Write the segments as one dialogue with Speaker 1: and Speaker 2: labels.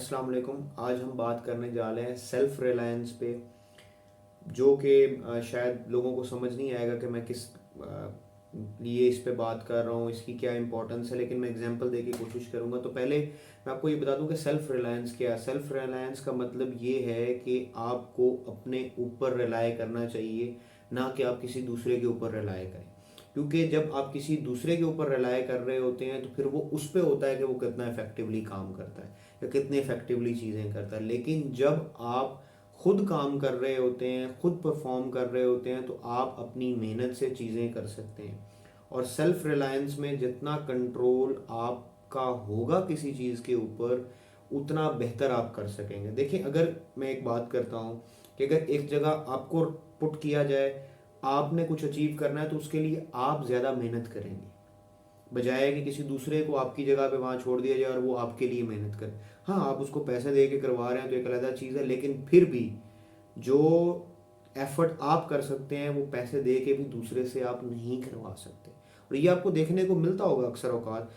Speaker 1: अस्सलाम वालेकुम। आज हम बात करने जा रहे हैं सेल्फ रिलायंस पे, जो कि शायद लोगों को समझ नहीं आएगा कि मैं किस लिए इस पे बात कर रहा हूँ, इसकी क्या इंपॉर्टेंस है, लेकिन मैं एग्जांपल देके कोशिश करूँगा। तो पहले मैं आपको ये बता दूँ कि सेल्फ रिलायंस क्या है। सेल्फ रिलायंस का मतलब ये है कि आपको अपने ऊपर रिलाय करना चाहिए, ना कि आप किसी दूसरे के ऊपर रिलाय करें। क्योंकि जब आप किसी दूसरे के ऊपर रिलाय कर रहे होते हैं तो फिर वो उस पर होता है कि वो कितना इफेक्टिवली काम करता है या कितनी इफेक्टिवली चीज़ें करता है। लेकिन जब आप खुद काम कर रहे होते हैं, खुद परफॉर्म कर रहे होते हैं, तो आप अपनी मेहनत से चीज़ें कर सकते हैं। और सेल्फ रिलायंस में जितना कंट्रोल आपका होगा किसी चीज़ के ऊपर, उतना बेहतर आप कर सकेंगे। देखिए, अगर मैं एक बात करता हूँ कि अगर एक जगह आपको पुट किया जाए, आपने कुछ अचीव करना है, तो उसके लिए आप ज़्यादा मेहनत करेंगे, बजाय कि किसी दूसरे को आपकी जगह पे वहाँ छोड़ दिया जाए और वो आपके लिए मेहनत करे। हाँ, आप उसको पैसे दे के करवा रहे हैं तो एक अलग चीज़ है, लेकिन फिर भी जो एफर्ट आप कर सकते हैं वो पैसे दे के भी दूसरे से आप नहीं करवा सकते। और ये आपको देखने को मिलता होगा अक्सर औकात।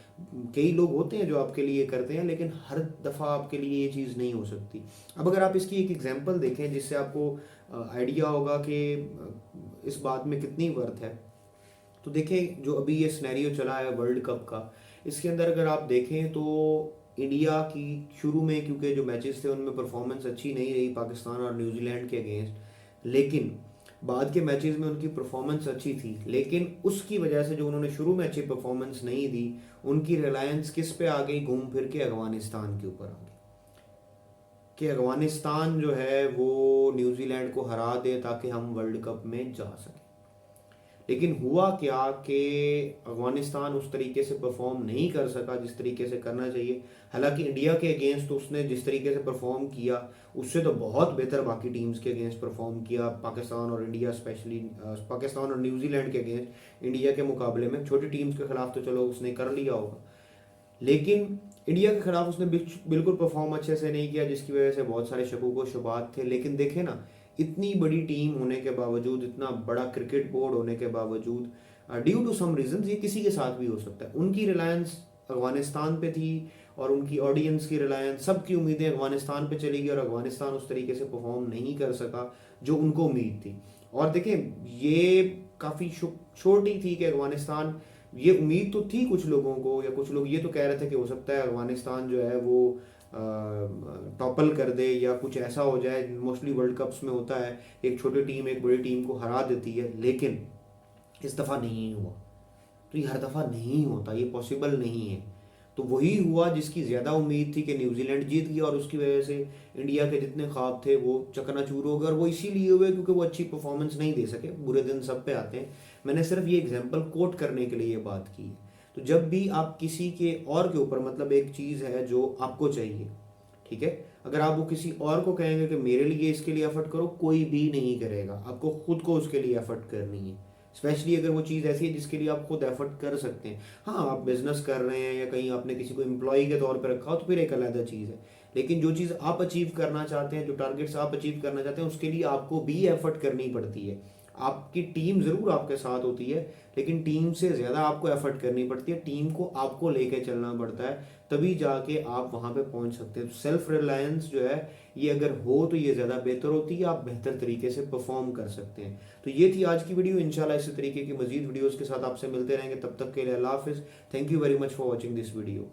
Speaker 1: कई लोग होते हैं जो आपके लिए करते हैं, लेकिन हर दफ़ा आपके लिए ये चीज़ नहीं हो सकती। अब अगर आप इसकी एक एग्जांपल देखें जिससे आपको आइडिया होगा कि इस बात में कितनी वर्थ है, तो देखें जो अभी ये सिनेरियो चला है वर्ल्ड कप का, इसके अंदर अगर आप देखें तो इंडिया की शुरू में, क्योंकि जो मैचेस थे उनमें परफॉर्मेंस अच्छी नहीं रही पाकिस्तान और न्यूजीलैंड के अगेंस्ट, लेकिन बाद के मैचेस में उनकी परफॉर्मेंस अच्छी थी। लेकिन उसकी वजह से जो उन्होंने शुरू में अच्छी परफॉर्मेंस नहीं दी, उनकी रिलायंस किस पे आ गई, घूम फिर के अफगानिस्तान के ऊपर आ गई कि अफगानिस्तान जो है वो न्यूजीलैंड को हरा दे ताकि हम वर्ल्ड कप में जा सकें। लेकिन हुआ क्या कि अफगानिस्तान उस तरीके से परफॉर्म नहीं कर सका जिस तरीके से करना चाहिए। हालांकि इंडिया के अगेंस्ट तो उसने जिस तरीके से परफॉर्म किया, उससे तो बहुत बेहतर बाकी टीम्स के अगेंस्ट परफॉर्म किया। पाकिस्तान और इंडिया, स्पेशली पाकिस्तान और न्यूजीलैंड के अगेंस्ट इंडिया के मुकाबले में, छोटी टीम्स के खिलाफ तो चलो उसने कर लिया होगा, लेकिन इंडिया के खिलाफ उसने बिल्कुल परफॉर्म अच्छे से नहीं किया, जिसकी वजह से बहुत सारे शकूक व शुबात थे। लेकिन देखे ना, इतनी बड़ी टीम होने के बावजूद, इतना बड़ा क्रिकेट बोर्ड होने के बावजूद, ड्यू टू सम रीजन, ये किसी के साथ भी हो सकता है, उनकी रिलायंस अफगानिस्तान पे थी और उनकी ऑडियंस की रिलायंस, सबकी उम्मीदें अफगानिस्तान पे चली गई और अफगानिस्तान उस तरीके से परफॉर्म नहीं कर सका जो उनको उम्मीद थी। और देखें, ये काफ़ी छोटी थी कि अफगानिस्तान, ये उम्मीद तो थी कुछ लोगों को, या कुछ लोग ये तो कह रहे थे कि हो सकता है अफगानिस्तान जो है वो टॉपल कर दे या कुछ ऐसा हो जाए। मोस्टली वर्ल्ड कप्स में होता है, एक छोटी टीम एक बड़ी टीम को हरा देती है, लेकिन इस दफ़ा नहीं हुआ। तो ये हर दफ़ा नहीं होता, ये पॉसिबल नहीं है। तो वही हुआ जिसकी ज़्यादा उम्मीद थी कि न्यूजीलैंड जीत गया, और उसकी वजह से इंडिया के जितने ख्वाब थे वो चकनाचूर हो गए। और वो इसीलिए हुए क्योंकि वो अच्छी परफॉर्मेंस नहीं दे सके। बुरे दिन सब पे आते हैं, मैंने सिर्फ ये एग्जांपल कोट करने के लिए ये बात की है। तो जब भी आप किसी के और के ऊपर, मतलब एक चीज़ है जो आपको चाहिए, ठीक है, अगर आप वो किसी और को कहेंगे कि मेरे लिए इसके लिए एफर्ट करो, कोई भी नहीं करेगा। आपको खुद को उसके लिए एफर्ट करनी है, स्पेशली अगर वो चीज़ ऐसी है जिसके लिए आप खुद एफर्ट कर सकते हैं। हाँ, आप बिजनेस कर रहे हैं या कहीं आपने किसी को एम्प्लॉय के तौर पर रखा हो तो फिर एक अलग चीज़ है। लेकिन जो चीज़ आप अचीव करना चाहते हैं, जो टारगेट्स आप अचीव करना चाहते हैं, उसके लिए आपको भी एफर्ट करनी पड़ती है। आपकी टीम ज़रूर आपके साथ होती है, लेकिन टीम से ज़्यादा आपको एफर्ट करनी पड़ती है। टीम को आपको लेके चलना पड़ता है, तभी जाके आप वहाँ पे पहुँच सकते हैं। तो सेल्फ रिलायंस जो है, ये अगर हो तो ये ज़्यादा बेहतर होती है, आप बेहतर तरीके से परफॉर्म कर सकते हैं। तो ये थी आज की वीडियो। इंशाल्लाह इसी तरीके की मजीद वीडियोज़ के साथ आपसे मिलते रहेंगे। तब तक के लिए अल्लाह हाफिज़। Thank you very much for watching this video.